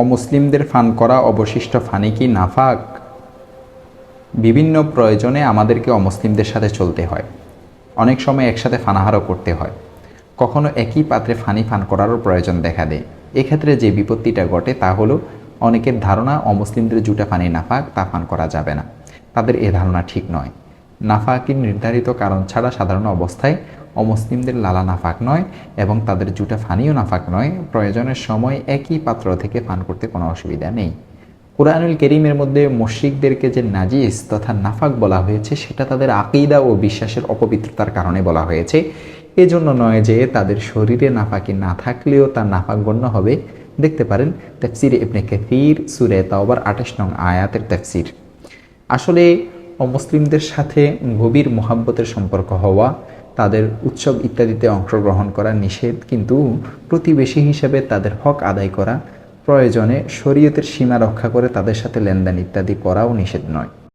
অমুসলিমদের পান করা অবশিষ্ট পানি কি নাফাক? বিভিন্ন প্রয়োজনে আমাদেরকে অমুসলিমদের সাথে চলতে হয়, অনেক সময় একসাথে পানাহারও করতে হয়, কখনো একই পাত্রে পানি পান করারও প্রয়োজন দেখা দেয়। এক্ষেত্রে যে বিপত্তিটা ঘটে তা হলো অনেকের ধারণা অমুসলিমদের জুটা পানি নাফাক, তা পান করা যাবে না। তাদের এ ধারণা ঠিক নয়। নাফাকির নির্ধারিত কারণ ছাড়া সাধারণ অবস্থায় অমুসলিমদের লালা নাফাক নয় এবং তাদের জুটা পানিও নাফাক নয়। প্রয়োজনের সময় একই পাত্র থেকে পান করতে কোনো অসুবিধা নেই। কুরআনুল কারীমের মধ্যে মুশরিকদেরকে যে নাজিস তথা নাফাক বলা হয়েছে সেটা তাদের আকীদা ও বিশ্বাসের অপবিত্রতার কারণে বলা হয়েছে, এজন্য নয় যে তাদের শরীরে নাফাকি না থাকলেও তা নাফাক গণ্য হবে। দেখতে পারেন তাফসীরে ইবনে কাসীর সূরা তাওবার 28 নং আয়াতের তাফসীর। আসলে অমুসলিমদের সাথে গভীর মহাব্বতের সম্পর্ক হওয়া, তাদের উৎসব ইত্যাদিতে অংশগ্রহণ করা নিষেধ, কিন্তু প্রতিবেশী হিসেবে তাদের হক আদায় করা, প্রয়োজনে শরীয়তের সীমা রক্ষা করে তাদের সাথে লেনদেন ইত্যাদি করাও নিষেধ নয়।